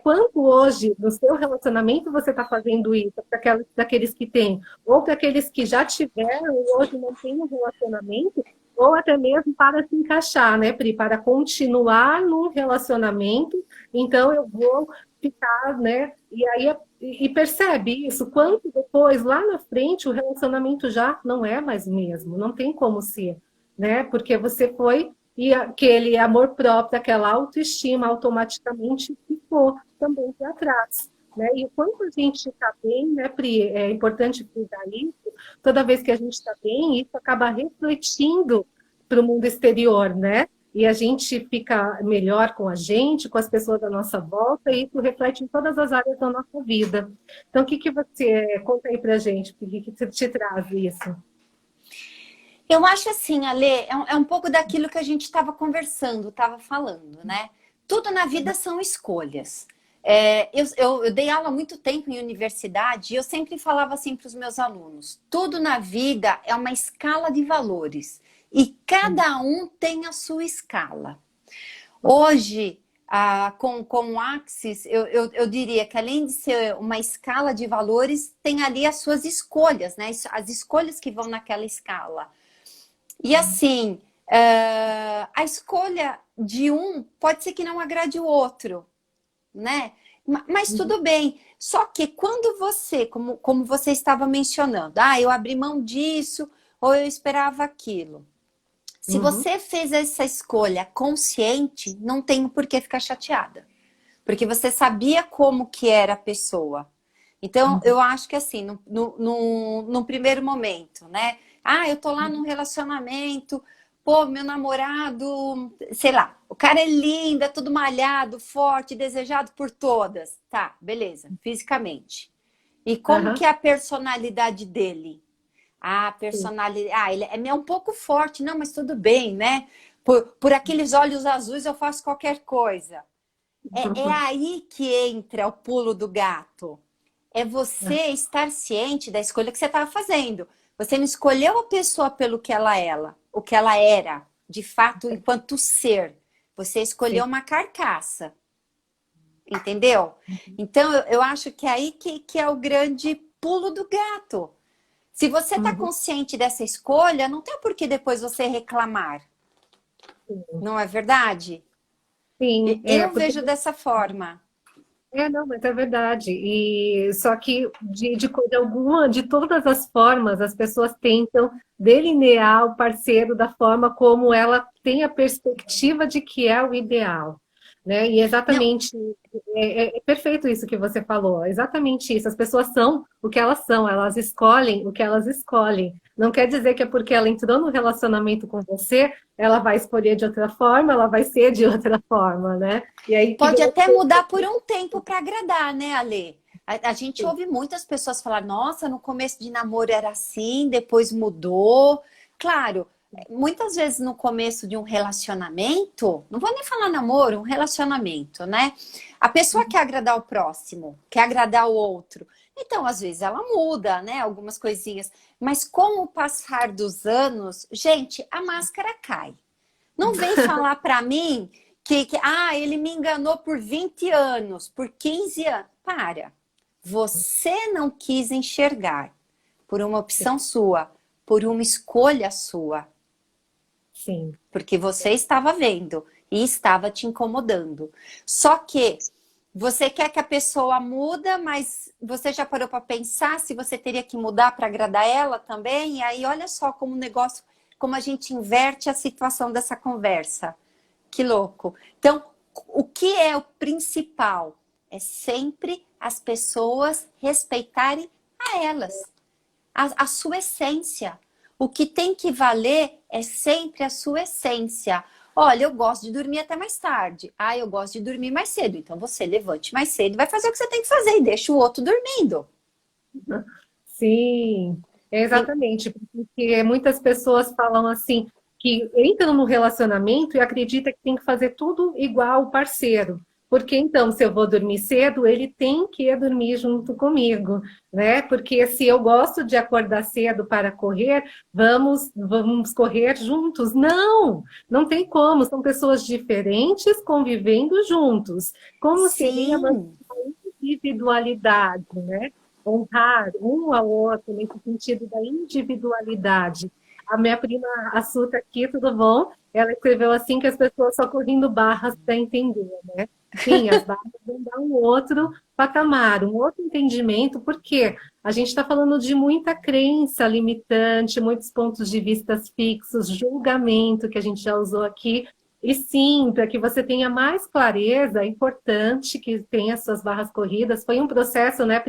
S1: quanto hoje, no seu relacionamento, você está fazendo isso para aqueles que têm, ou para aqueles que já tiveram e hoje não têm um relacionamento, ou até mesmo para se encaixar, né, Pri? Para continuar num relacionamento, então eu vou ficar, né? E aí e percebe isso, quanto depois, lá na frente, o relacionamento já não é mais o mesmo, não tem como ser, né? Porque você foi e aquele amor próprio, aquela autoestima automaticamente ficou também para trás. Né? E o quanto a gente está bem, né, Pri? É importante frisar isso, toda vez que a gente está bem, isso acaba refletindo para o mundo exterior, né? E a gente fica melhor com a gente, com as pessoas da nossa volta, e isso reflete em todas as áreas da nossa vida. Então, o que, que você conta aí para a gente? O que, que te traz isso?
S2: Eu acho assim, Ale, é um pouco daquilo que a gente estava conversando, estava falando, né? Tudo na vida são escolhas. Eu dei aula há muito tempo em universidade e eu sempre falava assim para os meus alunos: tudo na vida é uma escala de valores e cada um tem a sua escala. Hoje, com o Axis, eu diria que além de ser uma escala de valores, tem ali as suas escolhas, né? As escolhas que vão naquela escala. E assim, a escolha de um pode ser que não agrade o outro, né? Mas tudo bem. Só que quando você, como você estava mencionando, eu abri mão disso ou eu esperava aquilo. Se você fez essa escolha consciente, não tem por que ficar chateada. Porque você sabia como que era a pessoa. Então, eu acho que assim, no primeiro momento, né? Eu tô lá num relacionamento, pô, meu namorado, sei lá, o cara é lindo, é tudo malhado, forte, desejado por todas. Tá, beleza, fisicamente. E como que é a personalidade dele? A personalidade, ele é um pouco forte, não, mas tudo bem, né? Por aqueles olhos azuis eu faço qualquer coisa. É aí que entra o pulo do gato. É você estar ciente da escolha que você estava fazendo. Você não escolheu a pessoa pelo que o que ela era, de fato, enquanto ser. Você escolheu
S1: Sim.
S2: uma carcaça. Entendeu? Então, eu acho que é aí que é o grande pulo do gato. Se você está
S1: Uhum.
S2: consciente dessa escolha, não tem por que depois você reclamar. Não é verdade?
S1: Sim,
S2: Eu
S1: porque
S2: vejo dessa forma.
S1: não, mas é verdade. E só que de alguma, de todas as formas, as pessoas tentam delinear o parceiro da forma como ela tem a perspectiva de que é o ideal, né? E
S2: Não,
S1: exatamente é perfeito isso que você falou, é exatamente isso. As pessoas são o que são, elas escolhem o que elas escolhem. Não quer dizer que é porque ela entrou no relacionamento com você, ela vai escolher de outra forma, ela vai ser de outra forma, né? E aí que
S2: pode
S1: vem
S2: até mudar por um tempo para agradar, né, Ale? A gente
S1: Sim.
S2: ouve muitas pessoas falar: nossa, no começo de namoro era assim, depois mudou. Claro, muitas vezes no começo de um relacionamento, não vou nem falar namoro, um relacionamento, né? A pessoa quer agradar o próximo, quer agradar o outro. Então, às vezes ela muda, né? Algumas coisinhas. Mas com o passar dos anos, gente, a máscara cai. Não vem falar para mim que ele me enganou por 20 anos, por 15 anos. Para. Você não quis enxergar por uma opção sua, por uma escolha sua,
S1: Sim.
S2: porque você estava vendo e estava te incomodando. Só que você quer que a pessoa muda, mas você já parou para pensar se você teria que mudar para agradar ela também? E aí olha só como o negócio, como a gente inverte a situação dessa conversa. Que louco. Então, o que é o principal? É sempre as pessoas respeitarem a elas, a sua essência. O que tem que valer é sempre a sua essência. Olha, eu gosto de dormir até mais tarde. Ah, eu gosto de dormir mais cedo. Então você levante mais cedo e vai fazer o que você tem que fazer e deixa o outro dormindo.
S1: Sim, exatamente, porque muitas pessoas falam assim, que entram no relacionamento e acreditam que tem que fazer tudo igual o parceiro. Porque então, se eu vou dormir cedo, ele tem que dormir junto comigo, né? Porque se eu gosto de acordar cedo para correr, vamos correr juntos. Não, não tem como, são pessoas diferentes convivendo juntos. Como seria uma
S2: Sim,
S1: individualidade, né? Honrar um ao outro nesse sentido da individualidade. A minha prima Assuta aqui, tudo bom? Ela escreveu assim que as pessoas só correndo barras para entender, né? Sim, as barras vão dar um outro patamar, um outro entendimento, porque a gente está falando de muita crença limitante, muitos pontos de vista fixos, julgamento, que a gente já usou aqui, e sim, para que você tenha mais clareza, é importante que tenha suas barras corridas. Foi um processo, né,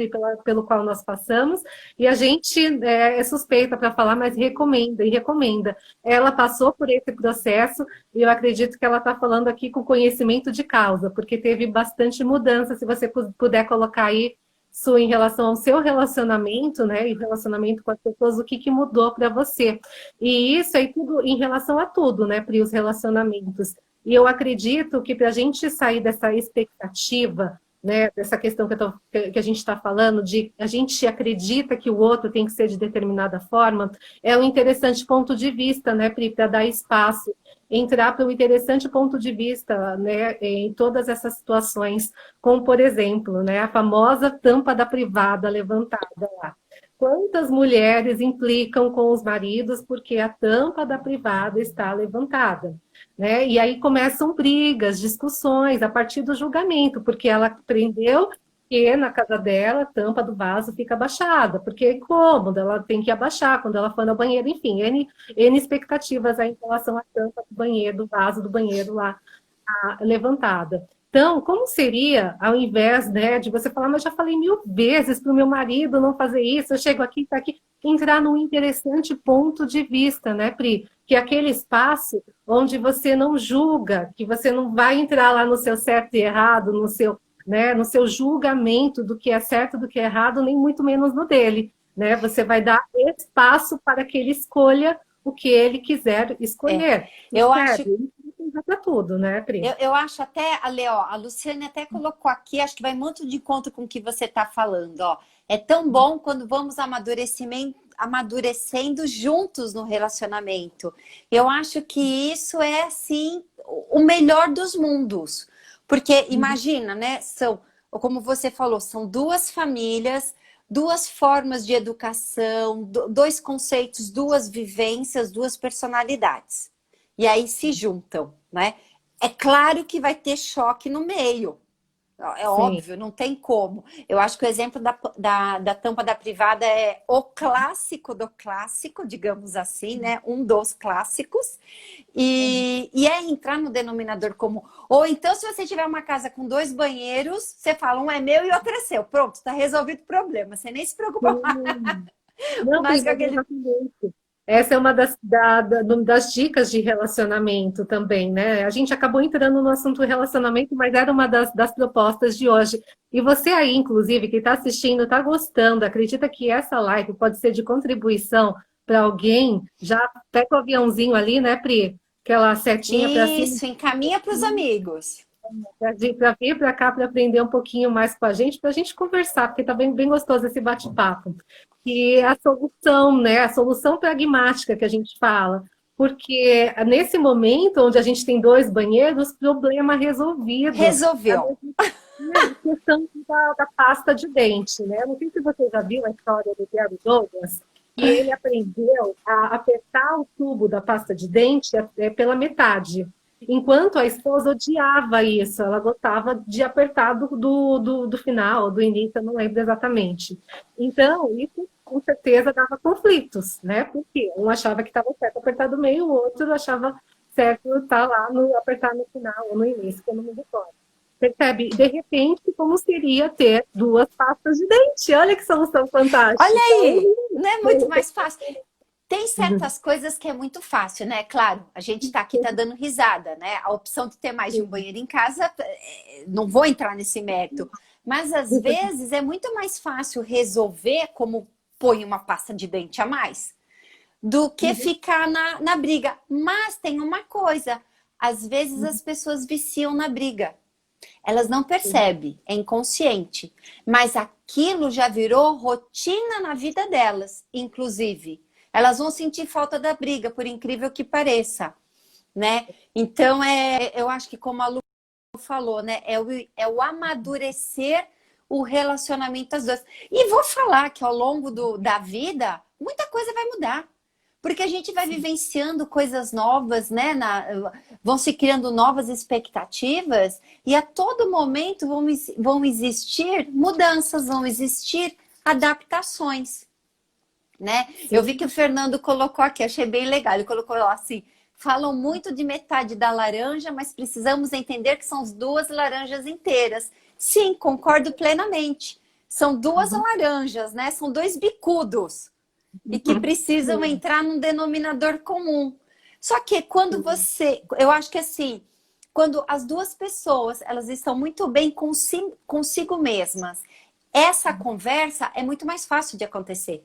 S1: pelo qual nós passamos, e a gente é suspeita para falar, mas recomenda e recomenda. Ela passou por esse processo e eu acredito que ela está falando aqui com conhecimento de causa, porque teve bastante mudança. Se você puder colocar aí Su, em relação ao seu relacionamento, né, e relacionamento com as pessoas, o que mudou para você. E isso aí tudo em relação a tudo, né, Pri, os relacionamentos. E eu acredito que para a gente sair dessa expectativa, né, dessa questão que a gente está falando, de a gente acredita que o outro tem que ser de determinada forma, é um interessante ponto de vista, né, Pri, para dar espaço, entrar para um interessante ponto de vista, né, em todas essas situações, como, por exemplo, né, a famosa tampa da privada levantada lá. Quantas mulheres implicam com os maridos porque a tampa da privada está levantada, né? E aí começam brigas, discussões a partir do julgamento, porque ela aprendeu que na casa dela a tampa do vaso fica abaixada, porque é cômodo, ela tem que abaixar quando ela for no banheiro, enfim, N expectativas aí em relação à tampa do banheiro, do vaso do banheiro lá levantada. Então, como seria, ao invés, né, de você falar, mas já falei 1000 vezes para o meu marido não fazer isso, eu chego aqui, está aqui, entrar num interessante ponto de vista, né, Pri? Que é aquele espaço onde você não julga, que você não vai entrar lá no seu certo e errado, no seu, né, no seu julgamento do que é certo, do que é errado, nem muito menos no dele, né? Você vai dar espaço para que ele escolha o que ele quiser
S2: é.
S1: escolher.
S2: Eu acho
S1: Percebe? utiliza para tudo, né, Pri?
S2: Eu acho até, Ale, ó, a Luciane até colocou aqui, acho que vai muito de encontro com o que você está falando, ó. É tão bom quando vamos amadurecendo juntos no relacionamento. Eu acho que isso é, assim, o melhor dos mundos. Porque imagina, né? Como você falou, são duas famílias, duas formas de educação, dois conceitos, duas vivências, duas personalidades. E aí se juntam, né? É claro que vai ter choque no meio. É
S1: Sim.
S2: óbvio, não tem como. Eu acho que o exemplo da tampa da privada é o clássico do clássico, digamos assim, né? Um dos clássicos. E é entrar no denominador comum. Ou então, se você tiver uma casa com 2 banheiros, você fala, um é meu e outro é seu. Pronto, está resolvido o problema. Você nem se preocupa
S1: Sim. Não,
S2: mais
S1: Pri,
S2: com
S1: mas
S2: aquele...
S1: exatamente. Essa é uma das dicas de relacionamento também, né? A gente acabou entrando no assunto relacionamento, mas era uma das propostas de hoje. E você aí, inclusive, que está assistindo, está gostando, acredita que essa live pode ser de contribuição para alguém? Já pega o aviãozinho ali, né, Pri? Aquela setinha para cima.
S2: Isso, encaminha para os amigos.
S1: Para vir para cá para aprender um pouquinho mais com a gente, para a gente conversar, porque está bem gostoso esse bate-papo. E a solução, né? A solução pragmática que a gente fala. Porque nesse momento onde a gente tem 2 banheiros, problema resolvido.
S2: Resolveu.
S1: A questão da pasta de dente, né? Não sei se você já viu a história do Gary Douglas, e ele aprendeu a apertar o tubo da pasta de dente pela metade. Enquanto a esposa odiava isso, ela gostava de apertar do final, do início, eu não lembro exatamente. Então, isso com certeza dava conflitos, né? Porque um achava que estava certo apertar do meio, o outro achava certo estar lá apertar no final ou no início, que eu não me recordo. Percebe? De repente, como seria ter 2 pastas de dente? Olha que solução fantástica.
S2: Olha aí, não é muito mais fácil. Tem certas coisas que é muito fácil, né? Claro, a gente tá aqui, tá dando risada, né? A opção de ter mais de um banheiro em casa, não vou entrar nesse mérito. Mas às vezes é muito mais fácil resolver como põe uma pasta de dente a mais do que ficar na briga. Mas tem uma coisa, às vezes as pessoas viciam na briga. Elas não percebem, é inconsciente. Mas aquilo já virou rotina na vida delas, inclusive. Elas vão sentir falta da briga, por incrível que pareça, né? Então, eu acho que como a Lu falou, né? É o amadurecer o relacionamento das duas. E vou falar que ao longo da vida, muita coisa vai mudar. Porque a gente vai vivenciando coisas novas, né? Vão se criando novas expectativas e a todo momento vão existir mudanças, vão existir adaptações, né? Eu vi que o Fernando colocou aqui, achei bem legal. Ele colocou assim: falam muito de metade da laranja, mas precisamos entender que são as 2 laranjas inteiras. Sim, concordo plenamente. São 2 laranjas, né? São 2 bicudos. E que precisam entrar num denominador comum. Só que quando eu acho que assim, quando as 2 pessoas, elas estão muito bem consigo mesmas, essa conversa é muito mais fácil de acontecer.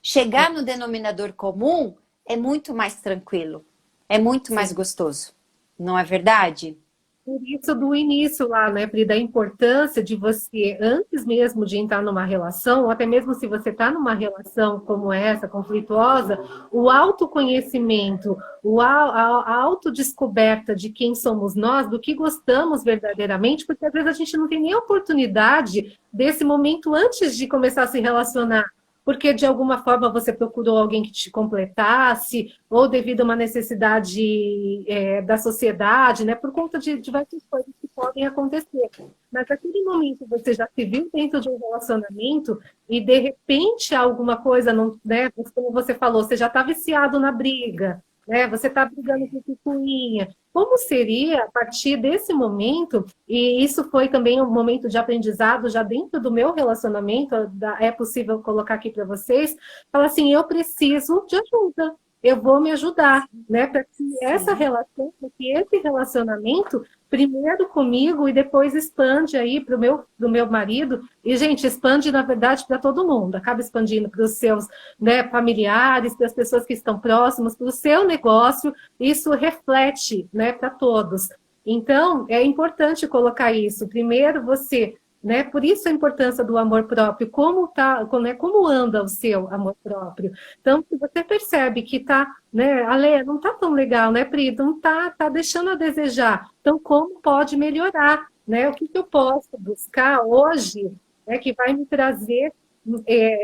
S2: Chegar no denominador comum é muito mais tranquilo, é muito mais gostoso. Não é verdade?
S1: Por isso, do início lá, né, Pri, da importância de você, antes mesmo de entrar numa relação, ou até mesmo se você está numa relação como essa, conflituosa, o autoconhecimento, a autodescoberta de quem somos nós, do que gostamos verdadeiramente, porque às vezes a gente não tem nem oportunidade desse momento antes de começar a se relacionar. Porque de alguma forma você procurou alguém que te completasse, ou devido a uma necessidade da sociedade, né? Por conta de diversas coisas que podem acontecer. Mas naquele momento você já se viu dentro de um relacionamento e de repente alguma coisa, não, né? Como você falou, você já está viciado na briga, né? Você está brigando com picuinha. Como seria a partir desse momento, e isso foi também um momento de aprendizado já dentro do meu relacionamento, é possível colocar aqui para vocês, falar assim, eu preciso de ajuda. eu vou me ajudar, né? Para que essa
S2: Sim.
S1: relação, para que esse relacionamento, primeiro comigo e depois expande aí para o meu marido. E, gente, expande, na verdade, para todo mundo. Acaba expandindo para os seus, né, familiares, para as pessoas que estão próximas, para o seu negócio. Isso reflete, né, para todos. Então, é importante colocar isso. Primeiro, você, né? Por isso a importância do amor próprio. Como anda o seu amor próprio? Então, se você percebe que tá, né, Ale, não tá tão legal, né, Pri? Não tá deixando a desejar. Então, como pode melhorar, né? O que que eu posso buscar hoje, né, que vai me trazer,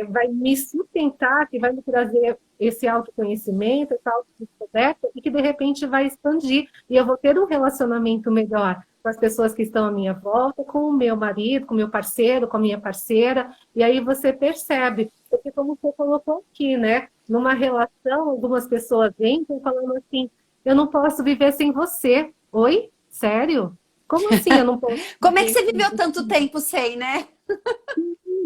S1: vai me sustentar, que vai me trazer esse autoconhecimento, essa autodescoberta, e que de repente vai expandir, e eu vou ter um relacionamento melhor com as pessoas que estão à minha volta, com o meu marido, com o meu parceiro, com a minha parceira, e aí você percebe, porque como você colocou aqui, né? Numa relação, algumas pessoas entram falando assim, eu não posso viver sem você. Oi? Sério? Como assim eu não posso
S2: Como é que
S1: viver
S2: você
S1: sem
S2: viveu
S1: você?
S2: tanto tempo sem, né?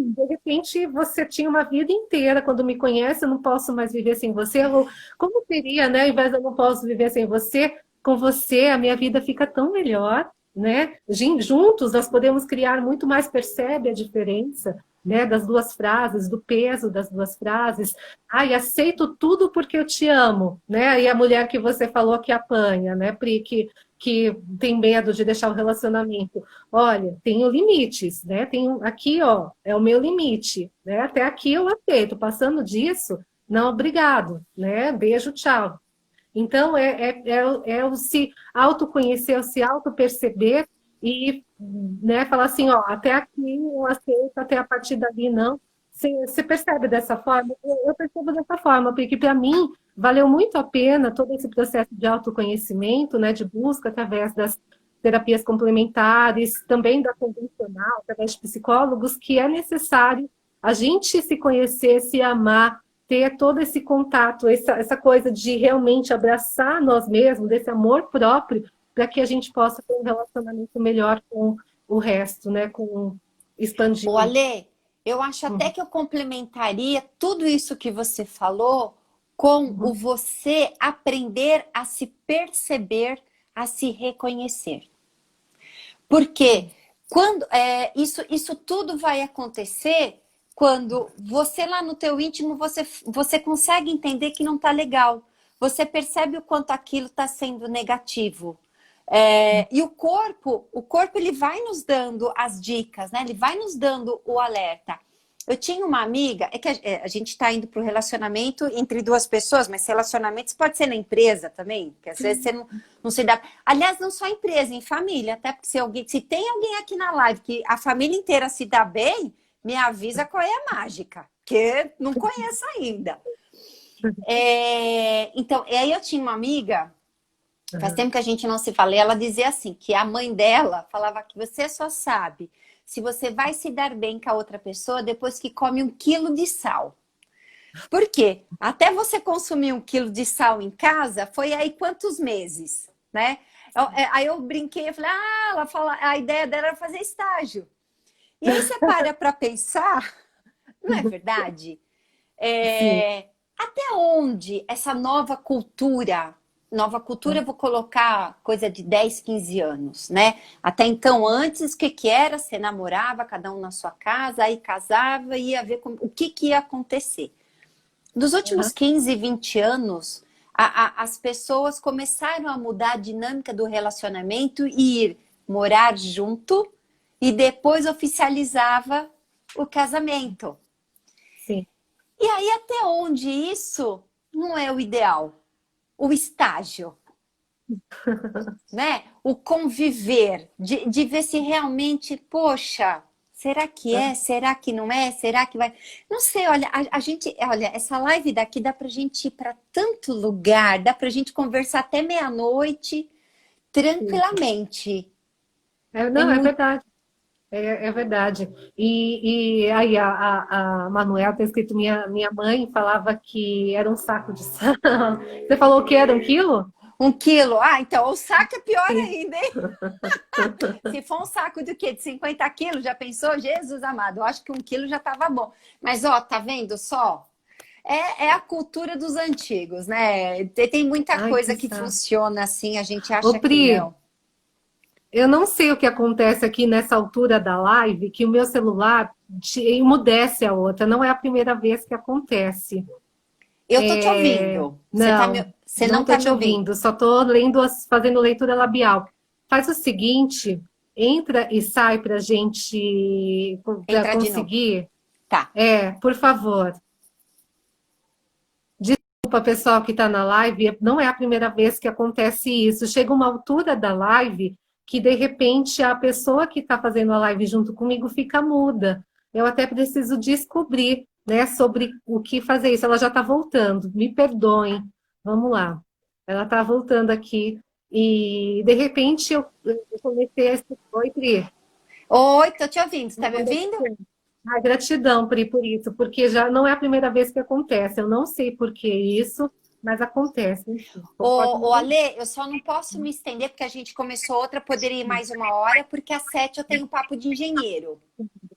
S1: De repente você tinha uma vida inteira, quando me conhece, eu não posso mais viver sem você. Ou como seria, né? Ao invés de eu não posso viver sem você, com você a minha vida fica tão melhor, né? Juntos nós podemos criar muito mais, percebe a diferença, né? Das duas frases, do peso das duas frases. Ai, aceito tudo porque eu te amo, né? E a mulher que você falou que apanha, né, Pri, que tem medo de deixar o relacionamento. Olha, tenho limites, né? Tenho aqui, ó, é o meu limite, né? Até aqui eu aceito. Passando disso, não, obrigado, né? Beijo, tchau. Então, é o se autoconhecer, o se autoperceber e, né, falar assim, ó, até aqui eu aceito, até a partir dali não. Você percebe dessa forma? Eu percebo dessa forma, porque para mim valeu muito a pena todo esse processo de autoconhecimento, né, de busca através das terapias complementares, também da convencional, através de psicólogos, que é necessário a gente se conhecer, se amar, ter todo esse contato, essa coisa de realmente abraçar nós mesmos, desse amor próprio, para que a gente possa ter um relacionamento melhor com o resto, né? Com
S2: O
S1: expandindo.
S2: Ale, eu acho até que eu complementaria tudo isso que você falou com o
S1: Uhum.
S2: você aprender a se perceber, a se reconhecer. Porque isso tudo vai acontecer quando você lá no teu íntimo, você consegue entender que não está legal. Você percebe o quanto aquilo está sendo negativo. E o corpo ele vai nos dando as dicas, né? Ele vai nos dando o alerta. Eu tinha uma amiga, é que a gente está indo para o relacionamento entre duas pessoas, mas relacionamentos pode ser na empresa também, que às vezes você não se dá. Aliás, não só empresa, em família, até porque se tem alguém aqui na live que a família inteira se dá bem, me avisa qual é a mágica, que não conheço ainda. Então, e aí eu tinha uma amiga. Faz
S1: Uhum.
S2: tempo que a gente não se fala. E ela dizia assim, que a mãe dela falava que você só sabe se você vai se dar bem com a outra pessoa depois que come 1 quilo de sal. Por quê? Até você consumir 1 quilo de sal em casa, foi aí quantos meses, né? Aí eu brinquei, eu falei, ela fala, a ideia dela era fazer estágio. E aí você para pensar, não é verdade?
S1: Sim.
S2: Até onde essa nova cultura eu vou colocar coisa de 10, 15 anos, né? Até então, antes, o que era? Você namorava, cada um na sua casa, aí casava e ia ver o que ia acontecer. Nos últimos
S1: Uhum.
S2: 15, 20 anos, as pessoas começaram a mudar a dinâmica do relacionamento e ir morar junto e depois oficializava o casamento.
S1: Sim.
S2: E aí, até onde isso não é o ideal? O estágio, né? O conviver, de ver se realmente, poxa, será que é? Será que não é? Será que vai? Não sei, olha, a gente, olha, essa live daqui dá pra gente ir para tanto lugar, dá pra gente conversar até meia-noite
S1: Sim.
S2: tranquilamente. É
S1: Não, é
S2: muito.
S1: verdade. É verdade. E aí a Manuela tem escrito, minha mãe falava que era um saco de sal. Você falou que era 1 quilo?
S2: 1 quilo. Ah, então o saco é pior
S1: Sim.
S2: ainda, hein? Se for um saco de quê? De 50 quilos, já pensou? Jesus amado, eu acho que 1 quilo já tava bom. Mas, ó, tá vendo só? É a cultura dos antigos, né? Tem muita
S1: Ai, que
S2: coisa que
S1: saco.
S2: funciona assim, a gente
S1: Ô,
S2: acha que
S1: Pri,
S2: não.
S1: eu não sei o que acontece aqui nessa altura da live, que o meu celular emudece a outra. Não é a primeira vez que acontece.
S2: Eu tô te ouvindo.
S1: Não,
S2: Você
S1: não
S2: não
S1: estou
S2: tá me
S1: te
S2: ouvindo.
S1: ouvindo, só estou lendo, fazendo leitura labial. Faz o seguinte, entra e sai para a gente pra
S2: Entra de novo.
S1: conseguir.
S2: Tá.
S1: Por favor. Desculpa, pessoal que está na live, não é a primeira vez que acontece isso. Chega uma altura da live que, de repente, a pessoa que está fazendo a live junto comigo fica muda. Eu até preciso descobrir, né, sobre o que fazer isso. Ela já está voltando, me perdoem. Vamos lá. Ela está voltando aqui e, de repente, eu comecei a... Oi, Pri.
S2: Oi, tô te ouvindo. Você tá me ouvindo?
S1: Ai, gratidão, Pri, por isso, porque já não é a primeira vez que acontece. Eu não sei por que isso, mas acontece. Enfim, pode me
S2: Ale, eu só não posso me estender porque a gente começou outra, poderia ir mais 1 hora, porque às 7 eu tenho papo de engenheiro.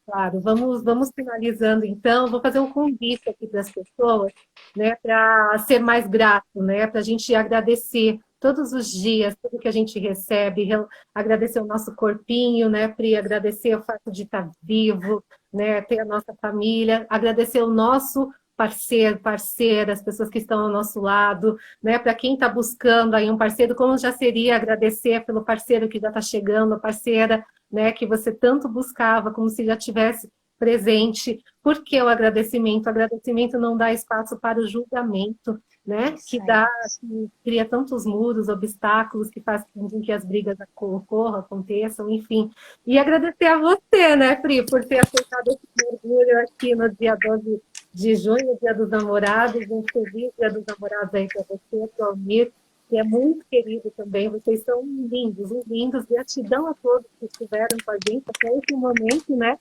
S1: claro. Vamos finalizando, então. Vou fazer um convite aqui para as pessoas, né, para ser mais grato, né, para a gente agradecer todos os dias, tudo que a gente recebe, agradecer o nosso corpinho, né, Pri, agradecer o fato de estar vivo, né, ter a nossa família, agradecer o nosso parceiro, parceira, as pessoas que estão ao nosso lado, né, para quem está buscando aí um parceiro, como já seria agradecer pelo parceiro que já está chegando, a parceira, né, que você tanto buscava, como se já tivesse presente. Por que o agradecimento? O agradecimento não dá espaço para o julgamento, né?
S2: Isso aí.
S1: Que cria tantos muros, obstáculos, que faz com que as brigas ocorram, aconteçam, enfim. E agradecer a você, né, Pri, por ter aceitado esse mergulho aqui no dia 12 de junho, dia dos namorados, um feliz dia dos namorados aí para você, para o Almir, que é muito querido também. Vocês são lindos, lindos. Gratidão a todos que estiveram com a gente até esse momento, né?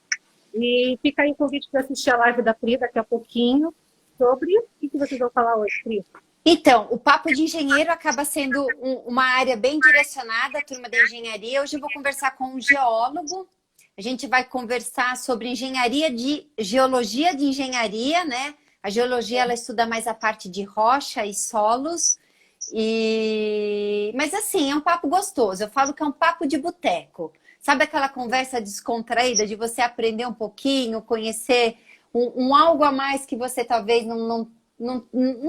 S1: E fica aí o convite para assistir a live da Pri daqui a pouquinho sobre o que vocês vão falar hoje, Pri.
S2: Então, o papo de engenheiro acaba sendo uma área bem direcionada à turma da engenharia. Hoje eu vou conversar com um geólogo. A gente vai conversar sobre geologia de engenharia, né? A geologia ela estuda mais a parte de rocha e solos. Mas assim, é um papo gostoso. Eu falo que é um papo de boteco. Sabe aquela conversa descontraída de você aprender um pouquinho, conhecer um algo a mais que você talvez não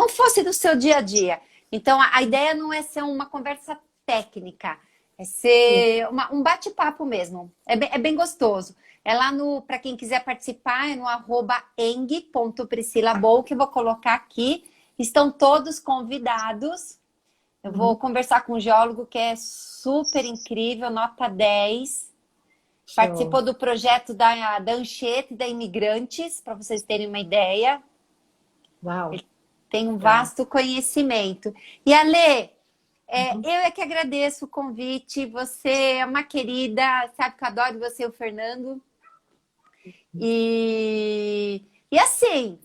S2: fosse do seu dia a dia. Então, a ideia não é ser uma conversa técnica, é ser um bate-papo mesmo. É bem gostoso. É lá para quem quiser participar, é no @eng.priscilabou, que eu vou colocar aqui. Estão todos convidados. Eu vou conversar com um geólogo que é super incrível, nota 10.
S1: Show.
S2: Participou do projeto da Anchieta e da Imigrantes, para vocês terem uma ideia.
S1: Uau.
S2: Ele tem um vasto conhecimento. E Ale, eu é que agradeço o convite. Você é uma querida, sabe que eu adoro você e o Fernando. E assim,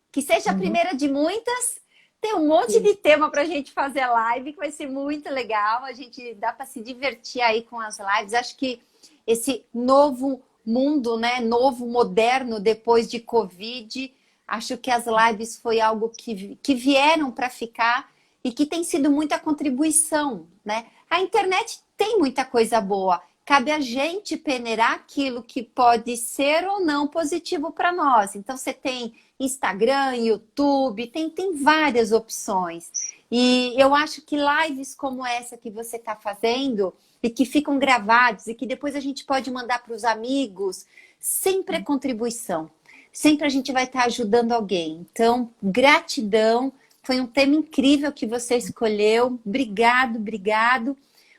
S2: que seja a primeira de muitas. Tem um monte de tema para a gente fazer live, que vai ser muito legal. A gente dá para se divertir aí com as lives. Acho que esse novo mundo, né, novo, moderno, depois de Covid, acho que as lives foi algo que vieram para ficar e que tem sido muita contribuição, né? A internet tem muita coisa boa. Cabe a gente peneirar aquilo que pode ser ou não positivo para nós. Então, você tem Instagram, YouTube, tem várias opções. E eu acho que lives como essa que você está fazendo e que ficam gravados e que depois a gente pode mandar para os amigos, sempre é contribuição. Sempre a gente vai estar ajudando alguém. Então, gratidão. Foi um tema incrível que você escolheu. Obrigado, obrigado.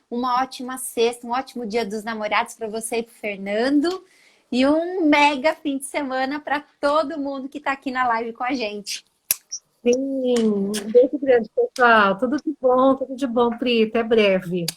S2: Uma ótima sexta, um ótimo dia dos namorados para você e para o Fernando. E um mega fim de semana para todo mundo que está aqui na live com a gente.
S1: Sim, um beijo grande, pessoal. Tudo de bom, Pri. Até breve.